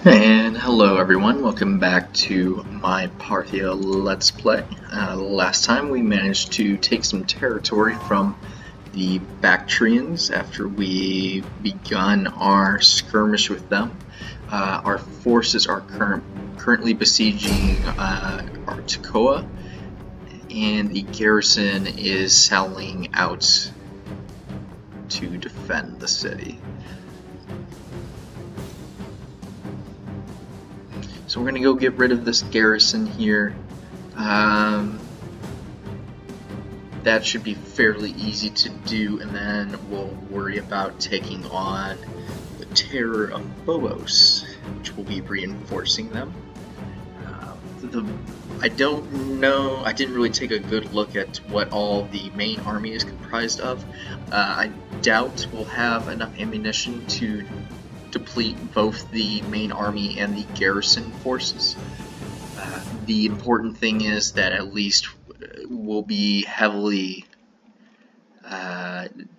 And hello everyone, welcome back to my Parthia Let's Play. Last time we managed to take some territory from the Bactrians after we begun our skirmish with them. Our forces are currently besieging Artacoa, and the garrison is sallying out to defend the city. So we're going to go get rid of this garrison here. That should be fairly easy to do, and then we'll worry about taking on the Terror of Phobos, which will be reinforcing them. I don't know, I didn't really take a good look at what all the main army is comprised of. I doubt we'll have enough ammunition to deplete both the main army and the garrison forces. The important thing is that at least we'll be heavily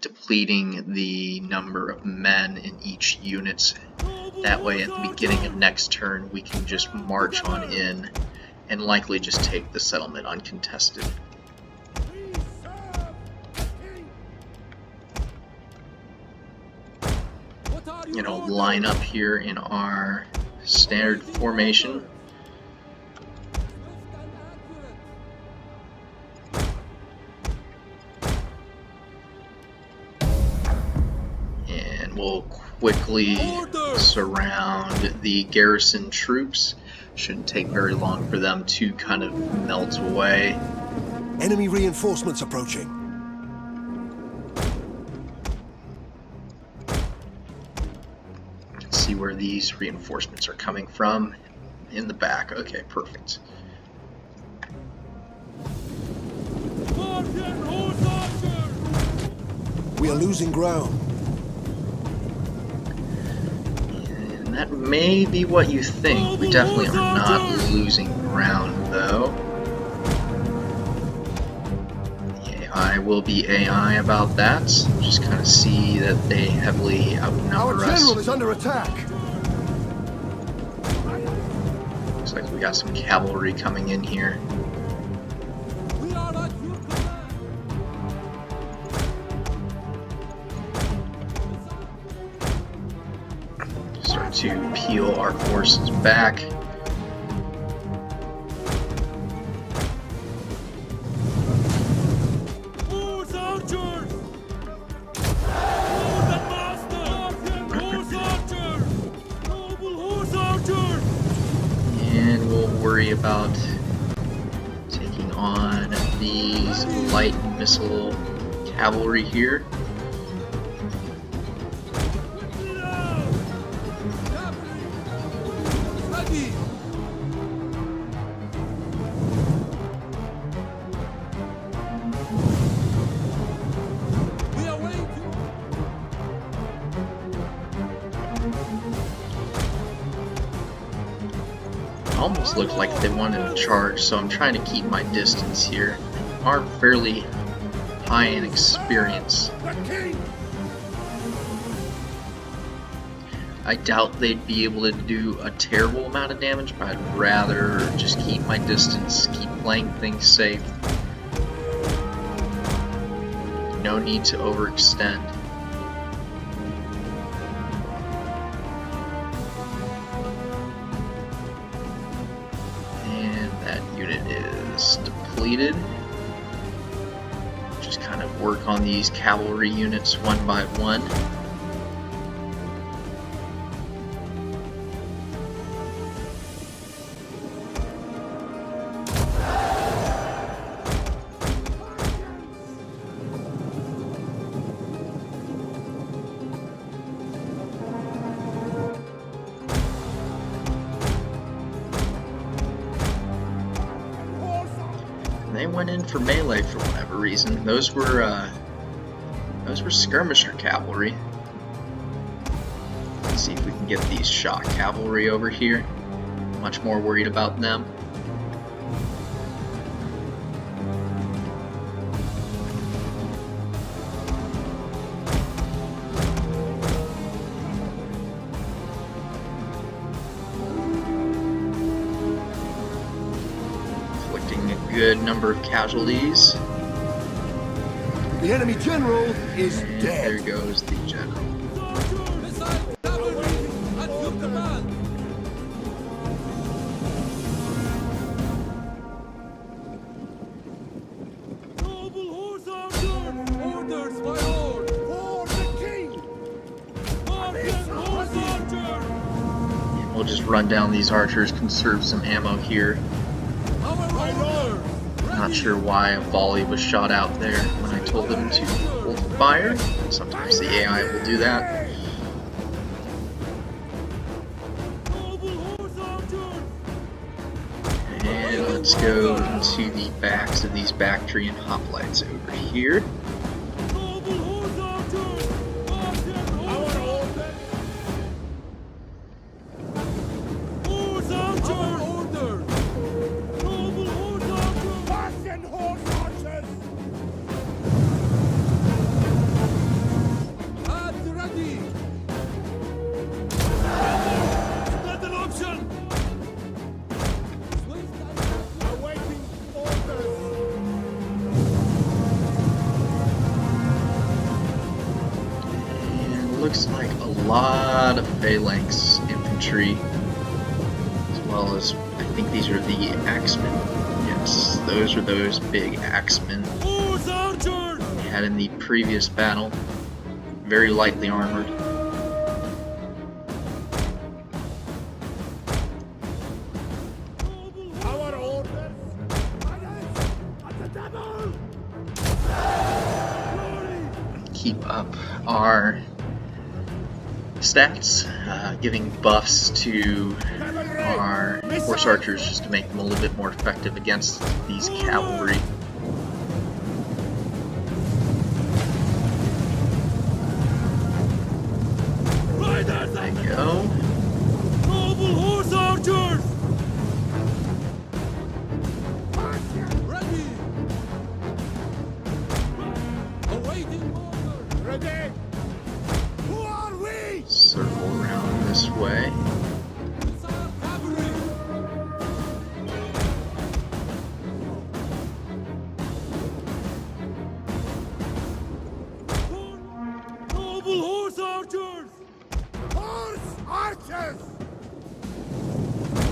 depleting the number of men in each unit. That way at the beginning of next turn we can just march on in and likely just take the settlement uncontested. Line up here in our standard formation. And we'll quickly surround the garrison troops. Shouldn't take very long for them to kind of melt away. Enemy reinforcements approaching. See where these reinforcements are coming from. In the back. Okay, perfect. We are losing ground. And that may be what you think. We definitely are not losing ground, though. I will be AI about that. Just kind of see that they heavily outnumber us. Our general is under attack. Looks like we got some cavalry coming in here. Start to peel our forces back. About taking on these light missile cavalry here. Almost looked like they wanted to charge, so I'm trying to keep my distance here. They are fairly high in experience. I doubt they'd be able to do a terrible amount of damage, but I'd rather just keep my distance, keep playing things safe. No need to overextend. Depleted. Just kind of work on these cavalry units one by one. They went in for melee for whatever reason. Those were skirmisher cavalry. Let's see if we can get these shock cavalry over here. Much more worried about them. good number of casualties. The enemy general is And dead. there goes the general. We'll just run down these archers, conserve some ammo here. Not sure why a volley was shot out there when I told them to hold fire. Sometimes the AI will do that. And let's go into the backs of these Bactrian hoplites over here. Looks like a lot of phalanx infantry, as well as I think these are the axemen. Yes, those are those big axemen we had in the previous battle. Very lightly armored. Keep up our stats, giving buffs to our horse archers just to make them a little bit more effective against these cavalry. There you go. Noble horse archers! Ready! Awaiting order! Ready! Who are we? Circle around this way. Noble horse archers! Horse archers!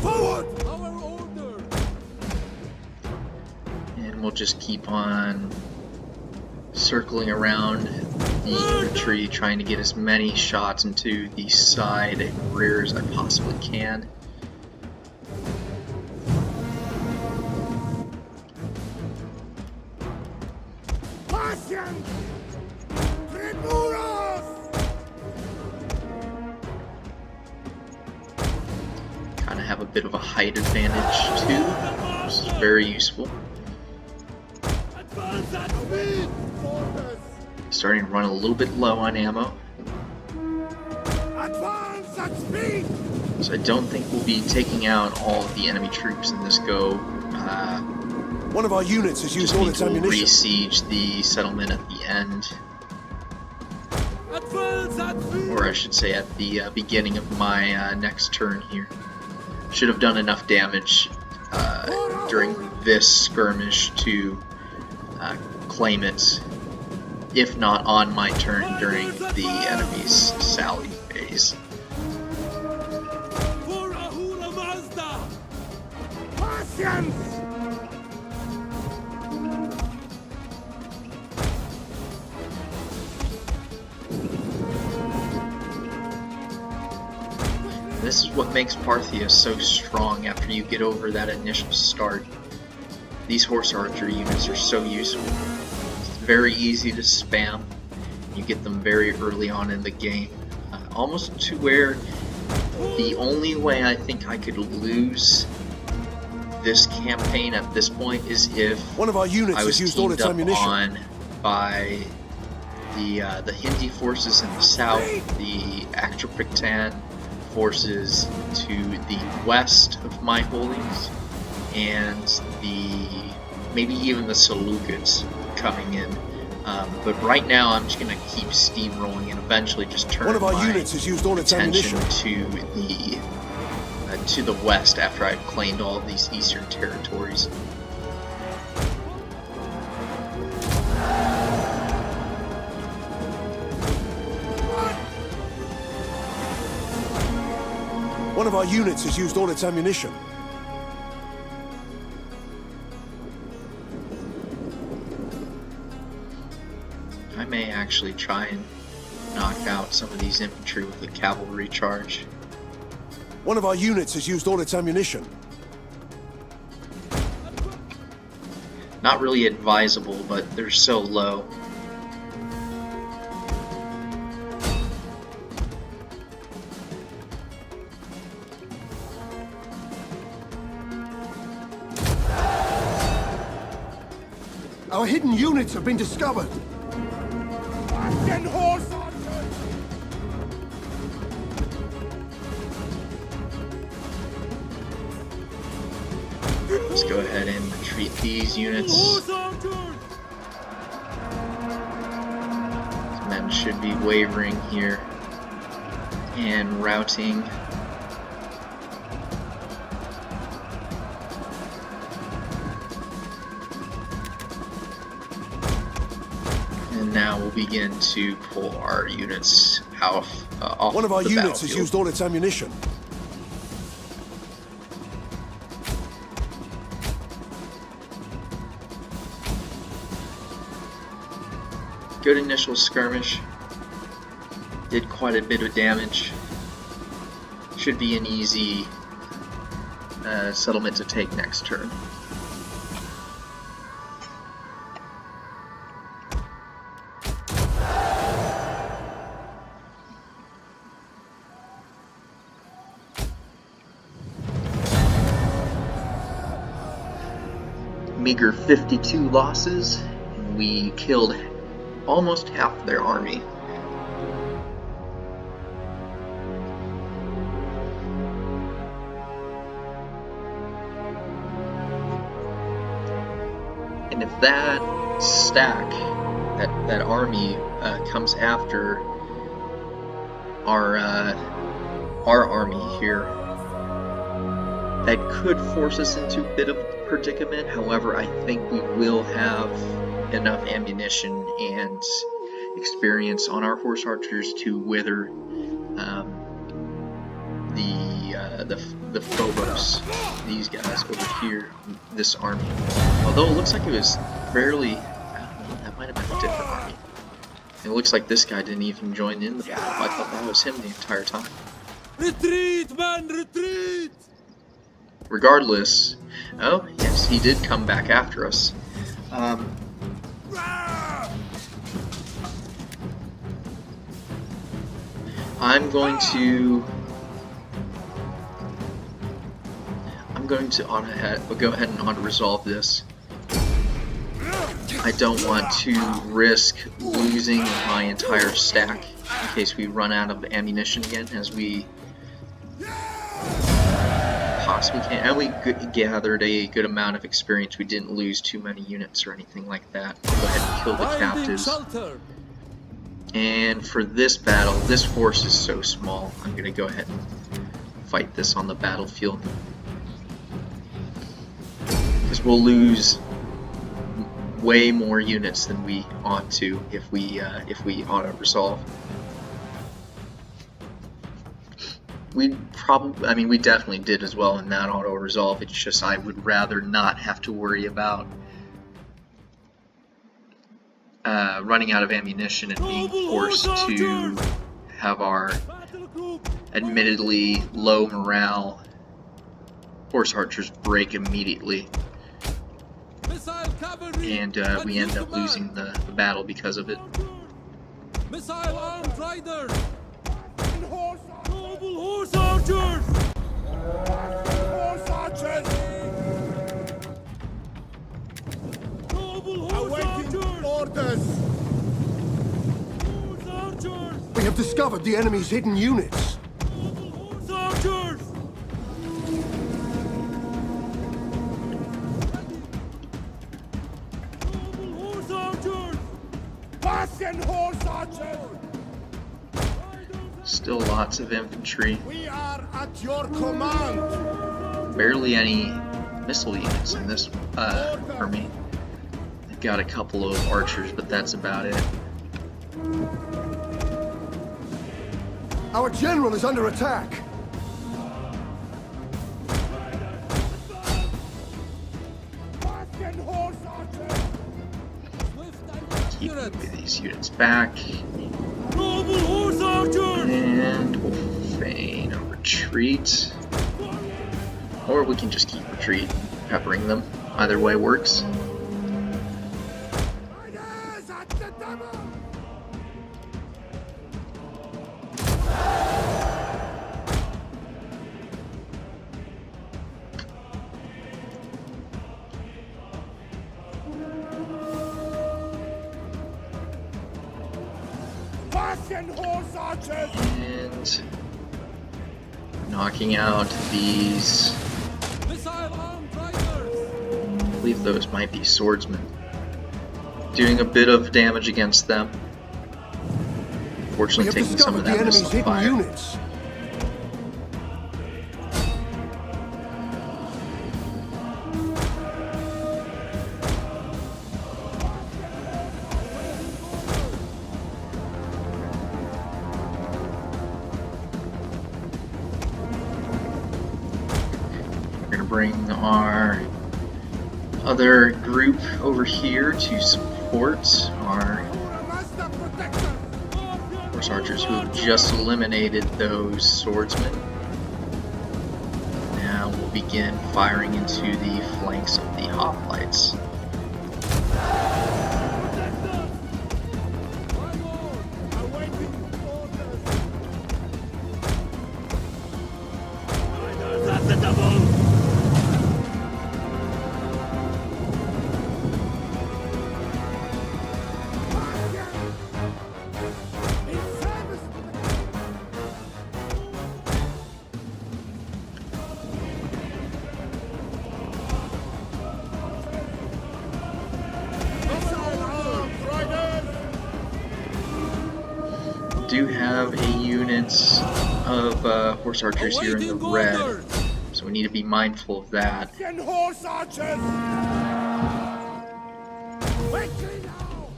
Forward! Our order! And we'll just keep on circling around the infantry, trying to get as many shots into the side and rear as I possibly can. Passion! Triburos! Kind of have a bit of a height advantage too, which is very useful. Advance at speed! Orders! Starting to run a little bit low on ammo, Advance at speed! so I don't think we'll be taking out all of the enemy troops in this go. One of our units has used Just all means its we'll ammunition. re-siege the settlement at the end, Advance at speed! or I should say at the beginning of my next turn here. Should have done enough damage during this skirmish to claim it, if not on my turn during the enemy's sally phase. For Ahura Mazda! Patience! This is what makes Parthia so strong after you get over that initial start. These horse archer units are so useful. It's very easy to spam. You get them very early on in the game. Almost to where the only way I think I could lose this campaign at this point is if One of our units I was has used all teamed its up ammunition. on by the Hindi forces in the south, the Aktrapiktan forces to the west of my holdings, and maybe even the Seleucids coming in. But right now I'm just going to keep steamrolling and eventually just turn One of our my units has used all its attention ammunition. to the west after I've claimed all of these eastern territories. One of our units has used all its ammunition. I may actually try and knock out some of these infantry with a cavalry charge. One of our units has used all its ammunition. Not really advisable, but they're so low. Our hidden units have been discovered. Fucking horse archers! Let's go ahead and retreat these units. Horse archers! These men should be wavering here and routing. And now we'll begin to pull our units off One of our the units has battlefield. used all its ammunition. Good initial skirmish. Did quite a bit of damage. Should be an easy settlement to take next turn. Meager 52 losses. We killed almost half their army. And if that stack, that army comes after our army here, that could force us into a bit of a predicament. However, I think we will have enough ammunition and experience on our horse archers to wither the Phobos, these guys over here, this army. Although it looks like it was fairly, I don't know, that might have been a different army. It looks like this guy didn't even join in the battle. I thought that was him the entire time. Retreat, man, retreat! Regardless, oh yes, he did come back after us. I'm going to go ahead and auto-resolve this. I don't want to risk losing my entire stack in case we run out of ammunition again, as we possibly can. And we gathered a good amount of experience. We didn't lose too many units or anything like that. I'll go ahead and kill the captives. And for this battle, this force is so small, I'm going to go ahead and fight this on the battlefield. Because we'll lose way more units than we ought to if we auto-resolve. We definitely did as well in that auto-resolve. It's just I would rather not have to worry about running out of ammunition and being forced to have our admittedly low morale horse archers break immediately, and we end up losing the battle because of it. Missile armed riders! Noble horse archers! Horse archers! Noble horse archers! Orders! Horse archers! We have discovered the enemy's hidden units. Noble horse archers! Noble horse archers! Passing horse archers! Still lots of infantry. We are at your command! Barely any missile units in this army. They've got a couple of archers, but that's about it. Our general is under attack. Get these units back. Noble horse archer! And we'll feign a retreat. Or we can just keep retreat, peppering them. Either way works. Riders at the double! Parthian horse archers! And knocking out these. Missile armed riders! I believe those might be swordsmen. Doing a bit of damage against them. We Fortunately, have taking some of discovered the that enemy's missile hidden fire. units. We're going to bring our other group over here to support our Master Protector! horse archers who have just eliminated those swordsmen. Now we'll begin firing into the flanks of the hoplites. Do have a unit of horse archers here in the red, so we need to be mindful of that. Parthian horse archers! Quickly now!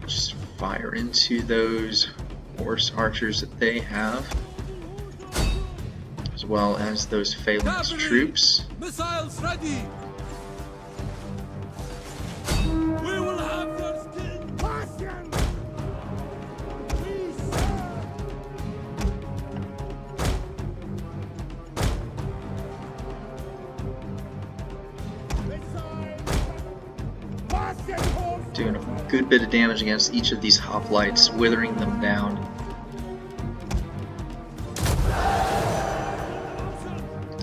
Just fire into those horse archers that they have, as well as those phalanx Cavalry! troops. Missiles ready! We will have their skin! Parthian! We Parthian horse! Doing a good bit of damage against each of these hoplites, withering them down.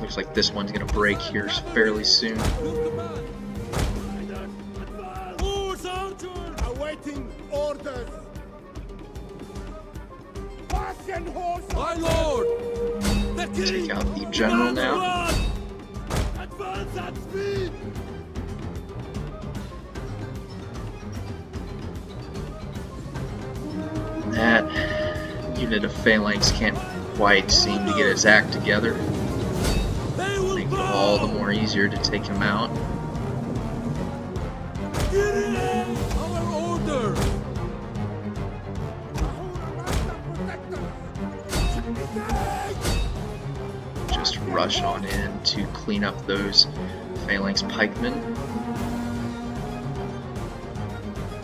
Looks like this one's gonna break here fairly soon. Horse archer! Awaiting orders! Parthian horse archer! My lord! The king! Take out the general now. Advance at speed! That unit of phalanx can't quite seem to get its act together. They will Make it all the bow! more easier to take him out. Get in! Our order! Just rush on in to clean up those phalanx pikemen.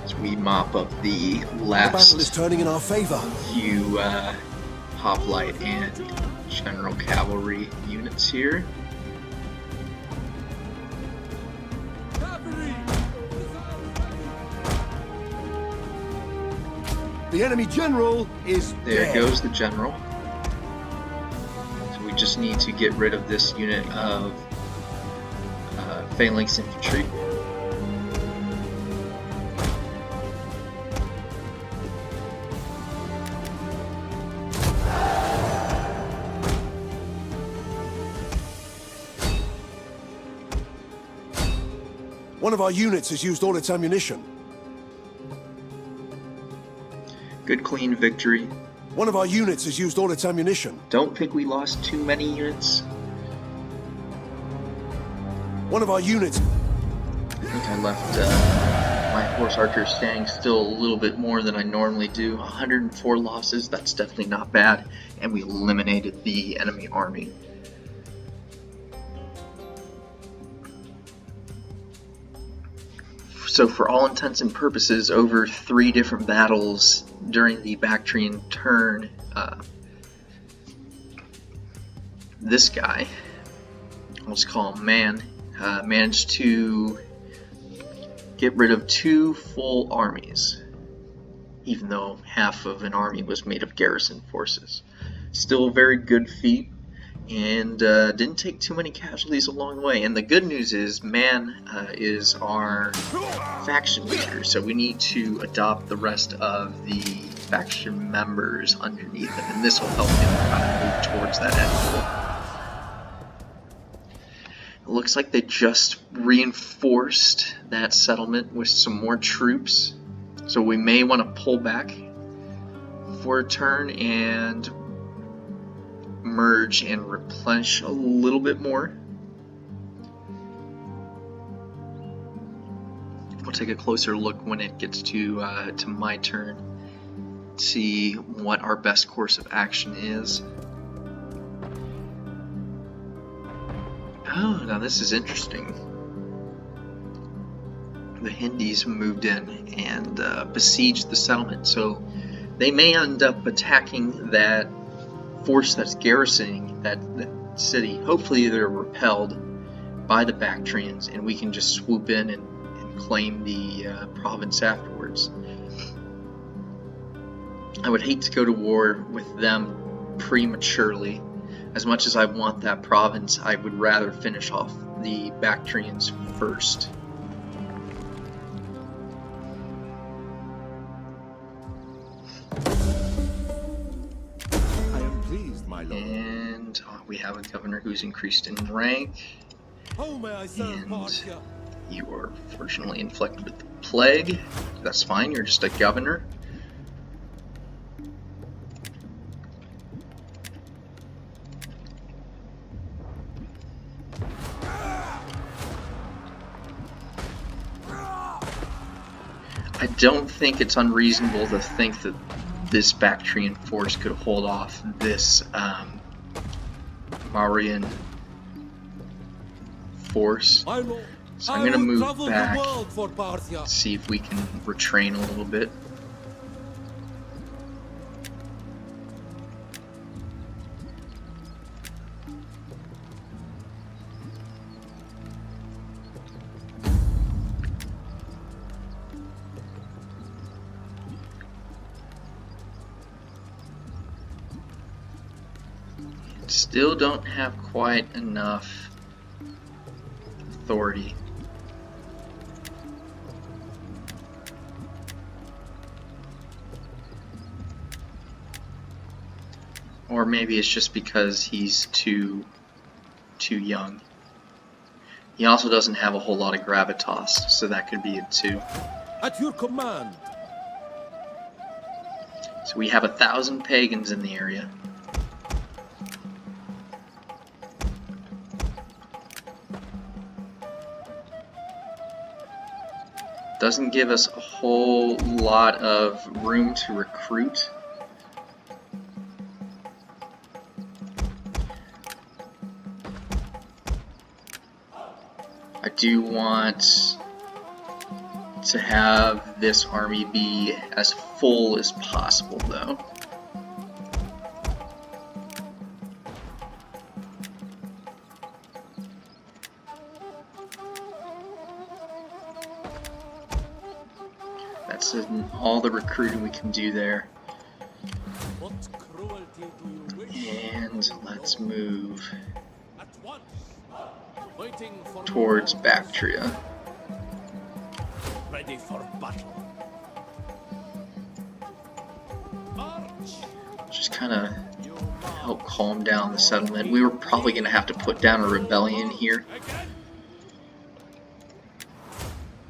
As we mop up the The battle is last turning in our favor. few hoplite and general cavalry units here. Cavalry! The enemy general is There dead. goes the general. So we just need to get rid of this unit of phalanx infantry. One of our units has used all its ammunition. Good clean victory. One of our units has used all its ammunition. Don't think we lost too many units. One of our units. I think I left my horse archers standing still a little bit more than I normally do. 104 losses, that's definitely not bad. And we eliminated the enemy army. So for all intents and purposes, over 3 different battles during the Bactrian turn, this guy, let's call him Man, managed to get rid of 2 full armies, even though half of an army was made of garrison forces. Still a very good feat, and didn't take too many casualties along the way. And the good news is Man is our faction leader, so we need to adopt the rest of the faction members underneath him, and this will help him move towards that end goal. It looks like they just reinforced that settlement with some more troops, so we may want to pull back for a turn and merge and replenish a little bit more. We'll take a closer look when it gets to my turn, see what our best course of action is. Oh, now this is interesting. The Hindis moved in and besieged the settlement, so they may end up attacking that force that's garrisoning that city. Hopefully they're repelled by the Bactrians and we can just swoop in and claim the province afterwards. I would hate to go to war with them prematurely. As much as I want that province, I would rather finish off the Bactrians first. I am pleased, my lord. And we have a governor who's increased in rank. How may I serve Parthia? You are fortunately inflicted with the plague. That's fine, you're just a governor. I don't think it's unreasonable to think that this Bactrian force could hold off this Mauryan force. So I'm going to move back, see if we can retrain a little bit. Still don't have quite enough authority. Or maybe it's just because he's too young. He also doesn't have a whole lot of gravitas, so that could be it too. At your command. So we have 1,000 pagans in the area. Doesn't give us a whole lot of room to recruit. I do want to have this army be as full as possible, though. That's all the recruiting we can do there. What cruelty do you wish? And let's move At once. Waiting for towards Bactria. ready for battle. March. Just kind of help calm down the settlement. We were probably going to have to put down a rebellion here. Again.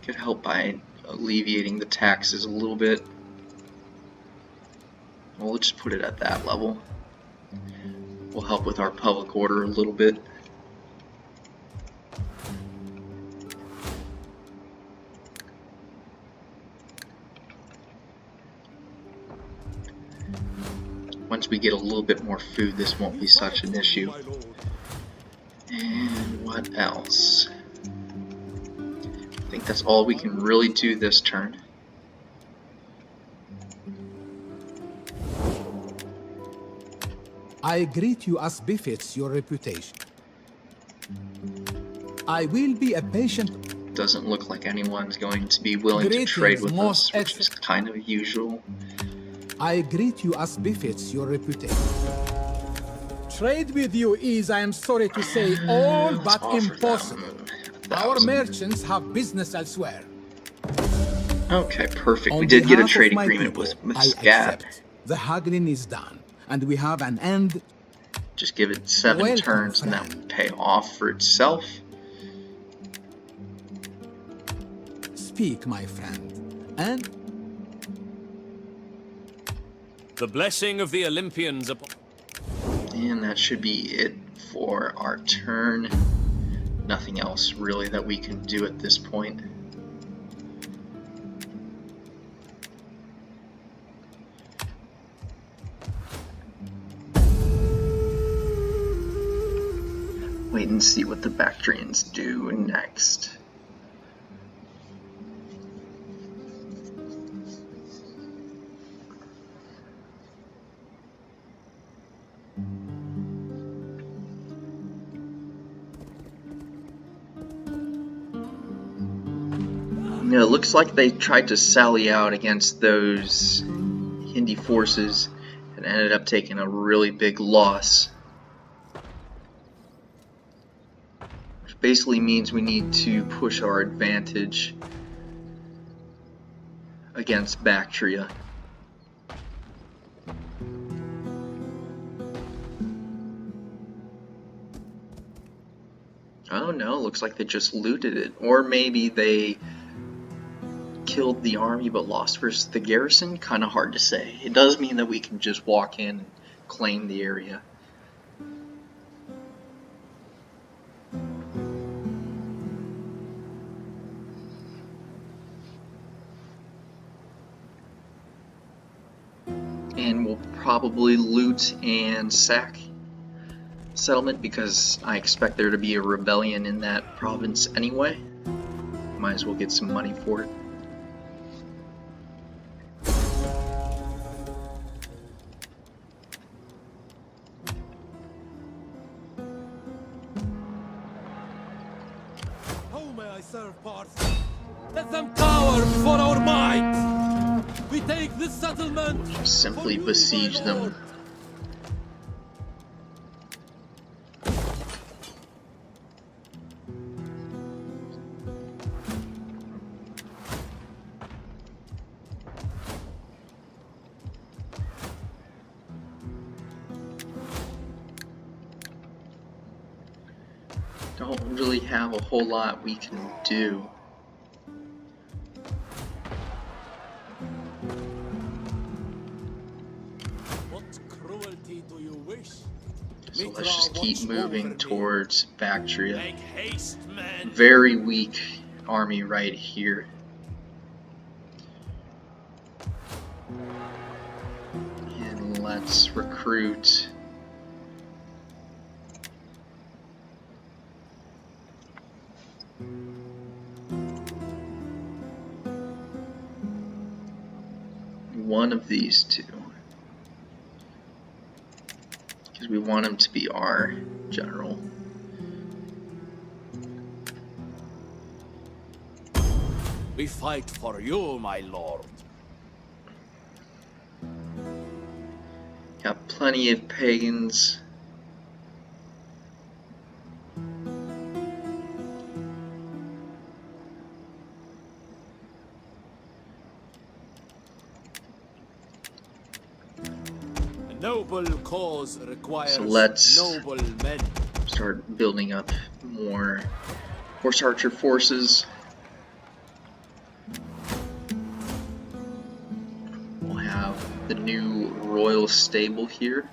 Could help by alleviating the taxes a little bit. We'll just put it at that level. We'll help with our public order a little bit. Once we get a little bit more food, this won't be such an issue. My lord. And what else? I think that's all we can really do this turn. I greet you as befits your reputation. I will be a patient. Doesn't look like anyone's going to be willing to trade with us, which is kind of usual. I greet you as befits your reputation. Trade with you is, I am sorry to say, all but impossible. Our merchants have business elsewhere. Okay, perfect. We did get a trade agreement with Scat. The haggling is done, and we have an end. Just give it 7 turns and that will pay off for itself. Speak, my friend, and the blessing of the Olympians upon. And that should be it for our turn. Nothing else really that we can do at this point. Wait and see what the Bactrians do next. Yeah, it looks like they tried to sally out against those Hindi forces and ended up taking a really big loss. Which basically means we need to push our advantage against Bactria. Oh no, looks like they just looted it. Or maybe they killed the army but lost versus the garrison. Kind of hard to say. It does mean that we can just walk in and claim the area. And we'll probably loot and sack settlement because I expect there to be a rebellion in that province anyway. Might as well get some money for it. How may I serve Parthia? Let them cower before our might! We take this settlement! Just simply besiege them. Don't really have a whole lot we can do. What cruelty do you wish? So let's just keep moving towards Bactria. Make haste, men. Very weak army right here. And let's recruit. One of these two, because we want him to be our general. We fight for you, my lord. Got plenty of pagans. Noble cause requires So let's noble men. start building up more horse archer forces. We'll have the new royal stable here.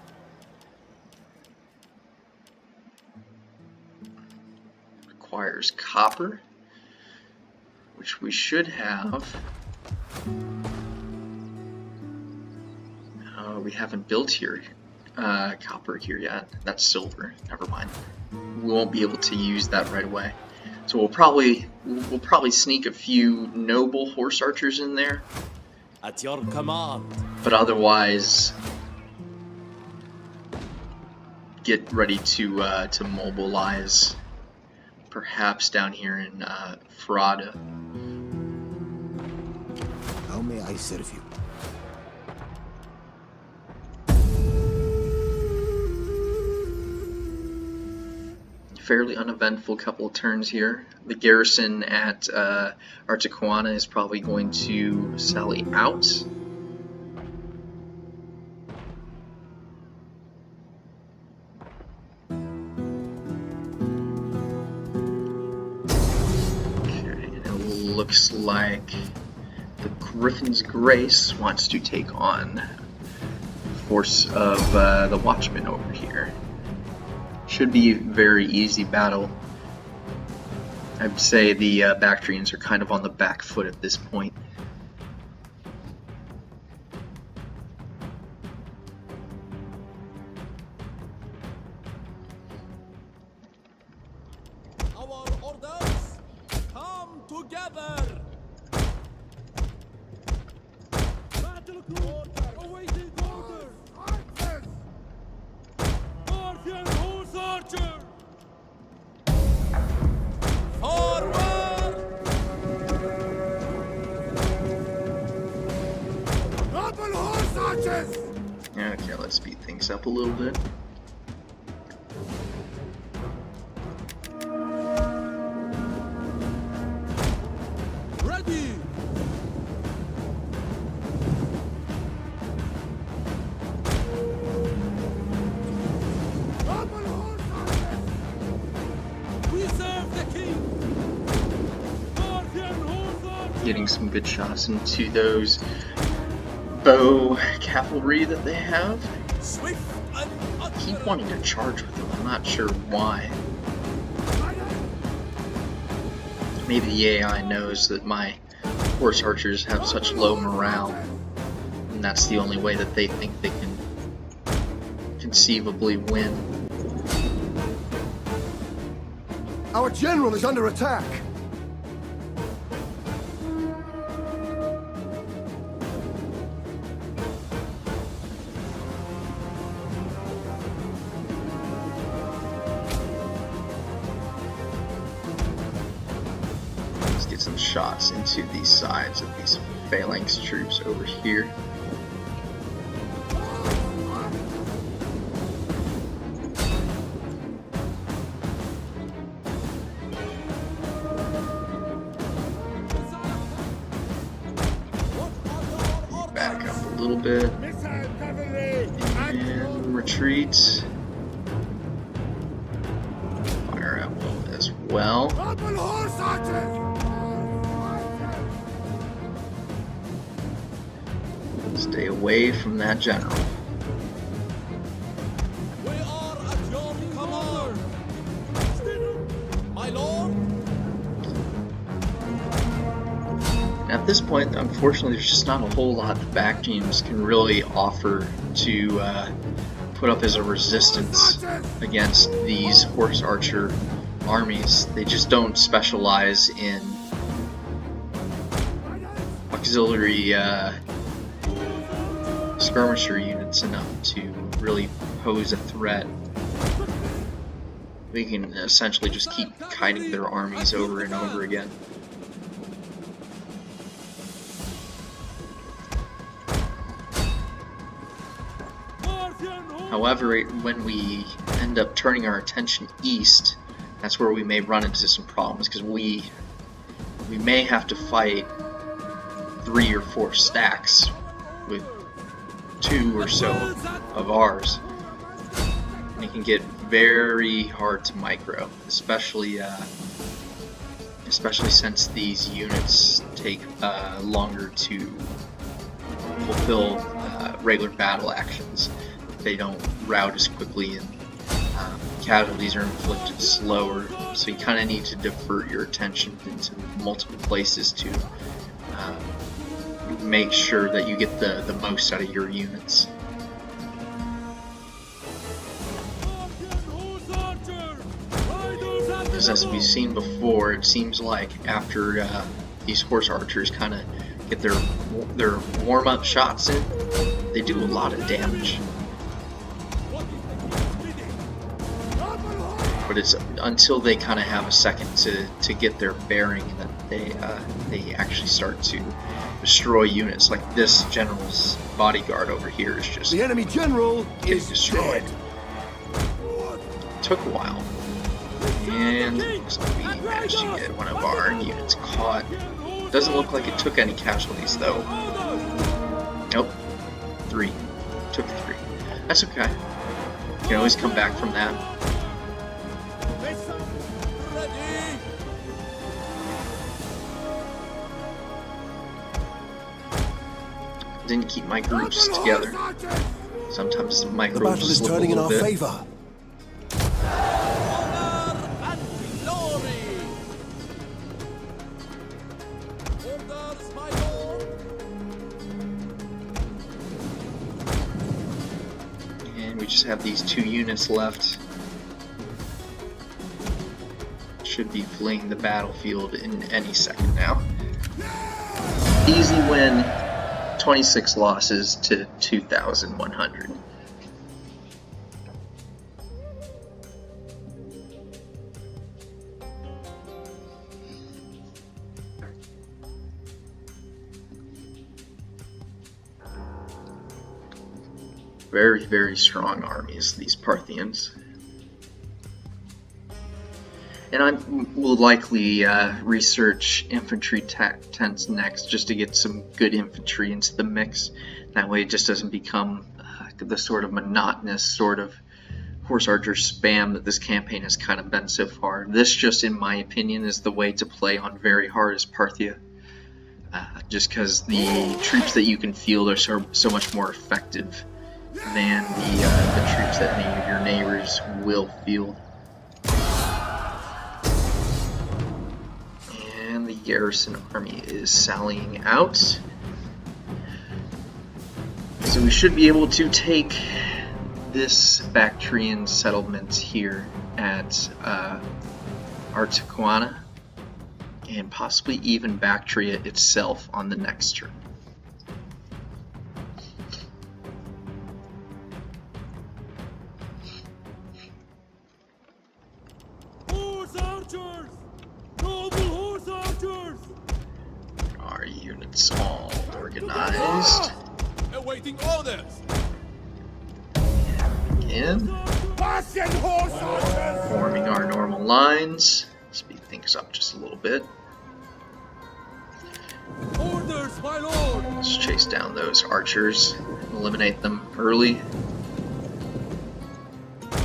Requires copper, which we should have. We haven't built here copper here yet. That's silver. Never mind. We won't be able to use that right away. So we'll probably sneak a few noble horse archers in there, At your command. but otherwise get ready to mobilize, perhaps down here in Ferrada. How may I serve you? Fairly uneventful couple of turns here. The garrison at Articuana is probably going to sally out. Okay, and it looks like the Griffin's Grace wants to take on the force of the Watchmen over here. Should be a very easy battle. I'd say the Bactrians are kind of on the back foot at this point. Our orders come together. Battle order. Awaiting orders. Parthian horse archer. Forward. Noble horse archers! Okay, let's speed things up a little bit. Ready. Noble horse archers! We serve the king. Parthian horse archer. Getting some good shots into those bow cavalry that they have. Swift and I keep wanting to charge with them, I'm not sure why. Maybe the AI knows that my horse archers have such low morale, and that's the only way that they think they can conceivably win. Our general is under attack! Let's get some shots into the sides of these phalanx troops over here. Back up a little bit and retreat. Fire at will as well. Noble horse archers! Stay away from that general. We are at your command. My lord. At this point, unfortunately, there's just not a whole lot the back teams can really offer to put up as a resistance against these horse archer armies. They just don't specialize in auxiliary skirmisher units enough to really pose a threat. We can essentially just keep kiting their armies over and over again. However, when we end up turning our attention east, that's where we may run into some problems, because we may have to fight 3 or 4 stacks with 2 or so of ours. And it can get very hard to micro, especially since these units take longer to fulfill regular battle actions. They don't route as quickly, and casualties are inflicted slower, so you kind of need to divert your attention into multiple places to make sure that you get the most out of your units. because as we've seen before, it seems like after these horse archers kind of get their warm-up shots in, they do a lot of damage. But it's until they kind of have a second to get their bearing that they actually start to destroy units. Like this general's bodyguard over here is just The enemy general is destroyed. dead. Took a while, and looks like we managed to get one of our units caught. Doesn't look like it took any casualties though. Nope, 3. Took 3. That's okay. You can always come back from that. Didn't keep my groups together. Sometimes my The groups battle is slip turning a in little our bit. favor. Honor and glory! Orders, my lord! And we just have these 2 units left. Should be fleeing the battlefield in any second now. Easy win. 26 losses to 2,100. Very, very strong armies, these Parthians. And I will likely research infantry tents next, just to get some good infantry into the mix. That way it just doesn't become the sort of monotonous sort of horse archer spam that this campaign has kind of been so far. This, just in my opinion, is the way to play on very hard as Parthia. Just because the troops that you can field are so much more effective than the troops that any of your neighbors will field. And the garrison army is sallying out. So we should be able to take this Bactrian settlement here at Artaquana, and possibly even Bactria itself on the next turn. Horse archers! Noble horse archers! Our units all organized. Awaiting orders! Again, forming our normal lines. Speed things up just a little bit. Orders, my lord! Let's chase down those archers, eliminate them early.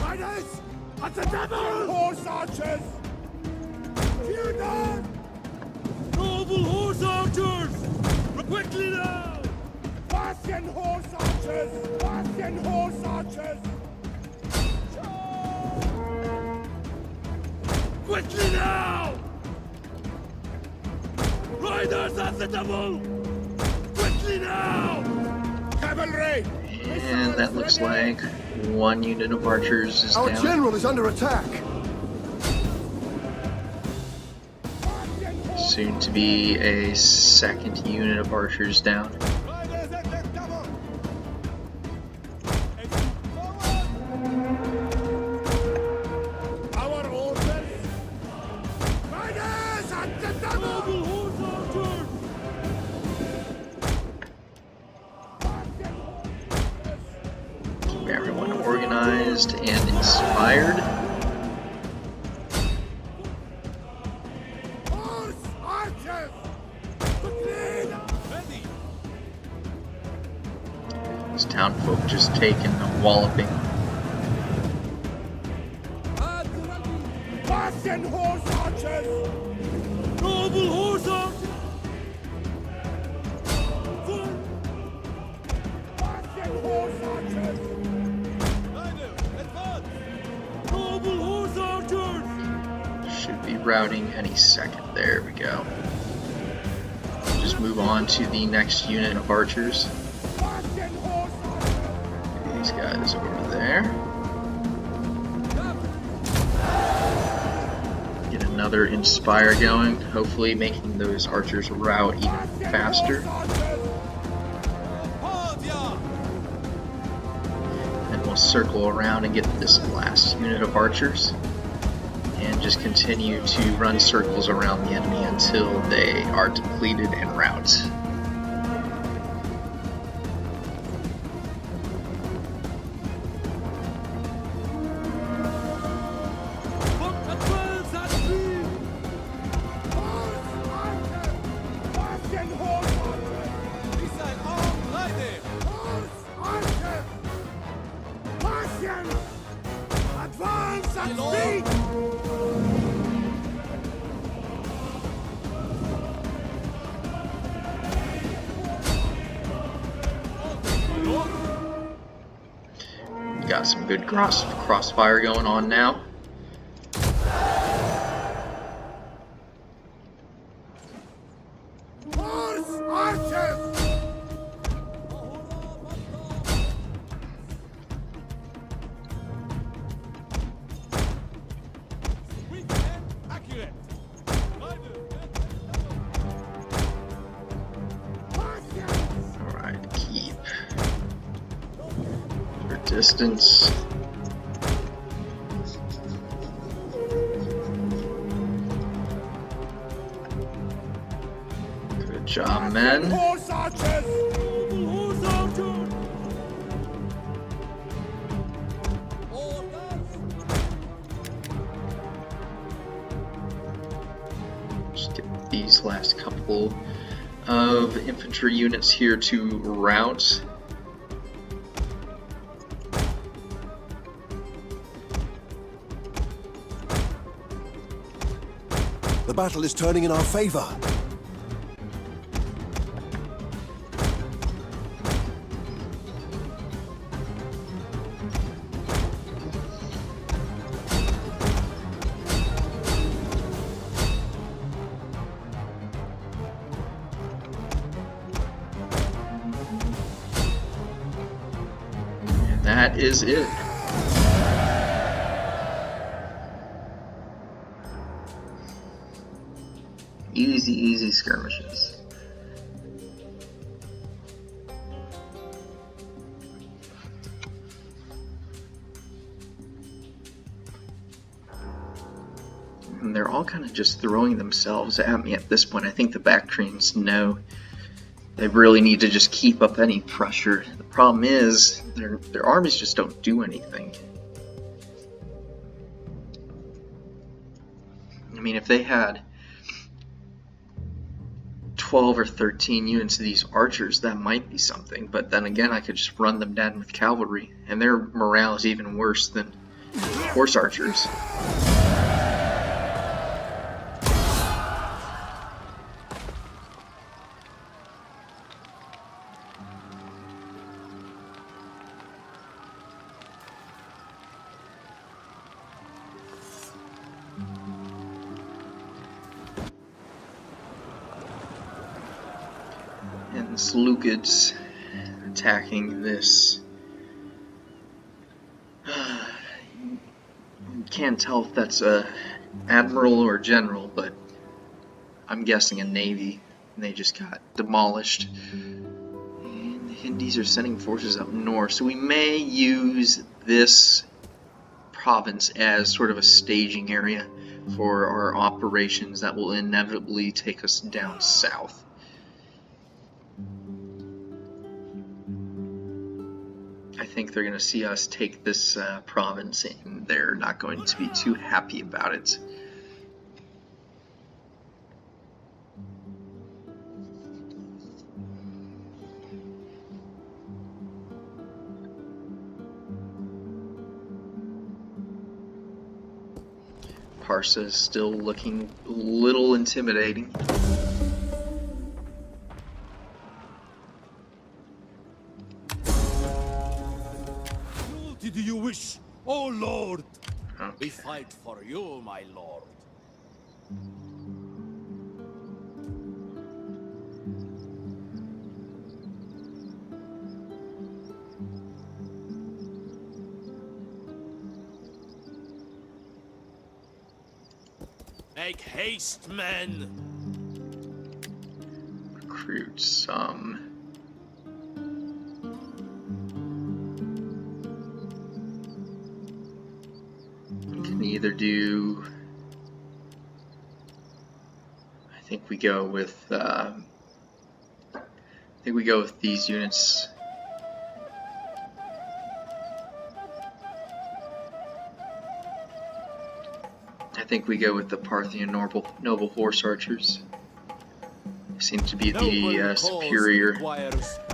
Riders! At the devil! Horse archers! Noble horse archers! Quickly now! Parthian horse archers! Parthian horse archers! Quickly now! Riders at the double! Quickly now! Cavalry! And that looks like one unit of archers is Our down. general is under attack! Soon to be a second unit of archers down. Riders at the double! Our orders! Riders at the double! Noble horse archers! Keep everyone organized and inspired. Horse archers! Ready! These townfolk just taking a walloping. At ready! Parthian horse archers! Noble horse archers! Parthian horse archers! Riders, advance! Noble horse archers! Should be routing any second. There we go. Just move on to the next unit of archers. Parthian horse archers! These guys over there. another Inspire going, hopefully making those archers rout even faster. Parthia! And we'll circle around and get this last unit of archers. And just continue to run circles around the enemy until they are depleted and rout. Advance and speed! Got some good crossfire going on now. Horse archers! Quick and accurate. Alright, keep your distance. Good job, men. Horse archers! Horse archer! Orders! Just get these last couple of infantry units here to rout. The battle is turning in our favor. And that is it. Easy skirmishes. And they're all kind of just throwing themselves at me at this point. I think the Bactrians know they really need to just keep up any pressure. The problem is their armies just don't do anything. I mean, if they had 12 or 13 units of these archers, that might be something, but then again I could just run them down with cavalry, and their morale is even worse than horse archers. And this Lucid's attacking this. Can't tell if that's a admiral or general, but I'm guessing a navy. And they just got demolished. And the Hindis are sending forces up north, so we may use this province as sort of a staging area for our operations that will inevitably take us down south. I think they're going to see us take this province, and they're not going to be too happy about it. Parsa is still looking a little intimidating. Cruelty do you wish, oh Lord? We fight for you, my lord. Make haste, men! Recruit some. We can either do. I think we go with. These units. I think we go with the Parthian noble horse archers. They seem to be the superior.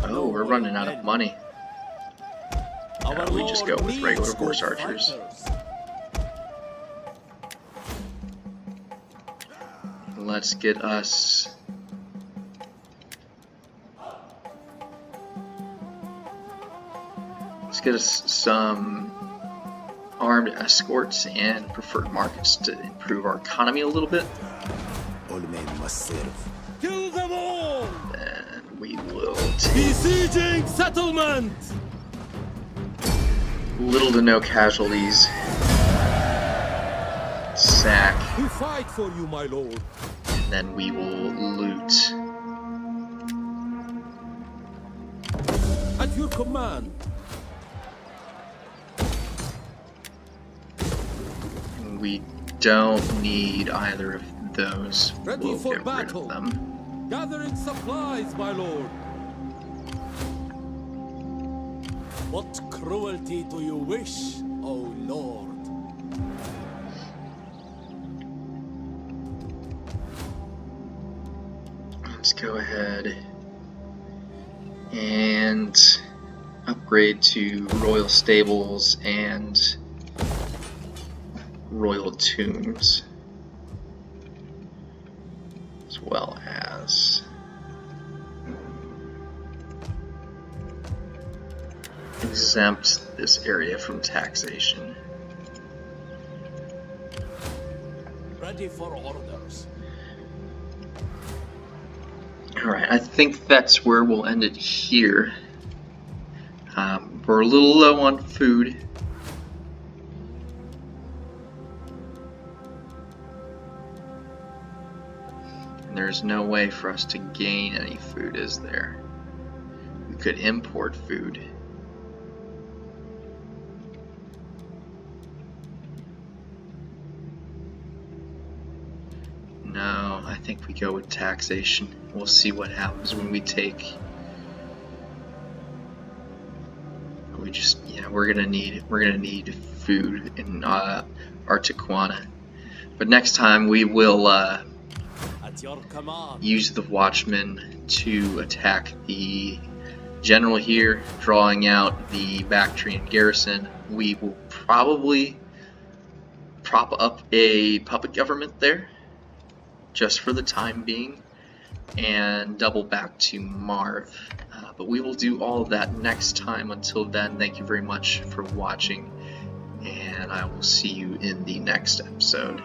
Oh, we're running out of money. We just go with regular horse archers. Let's get us. Let's get us some armed escorts and preferred markets to improve our economy a little bit. All men must serve. Kill them all! Then we will take Besieging settlement! little to no casualties. Sack. We fight for you, my lord. And then we will loot. At your command. We don't need either of those. Ready We'll for get battle. rid of them. Gathering supplies, my lord. What cruelty do you wish, O lord? Let's go ahead and upgrade to royal stables and royal tombs, as well as exempt this area from taxation. Ready for orders. Alright, I think that's where we'll end it here. We're a little low on food. And there's no way for us to gain any food, is there? We could import food. No, I think we go with taxation. We'll see what happens when we take. We're gonna need food in Artiquana. But next time we will At your command. use the Watchmen to attack the general here, drawing out the Bactrian garrison. We will probably prop up a puppet government there, just for the time being, and double back to Marv. But we will do all of that next time. Until then, thank you very much for watching, and I will see you in the next episode.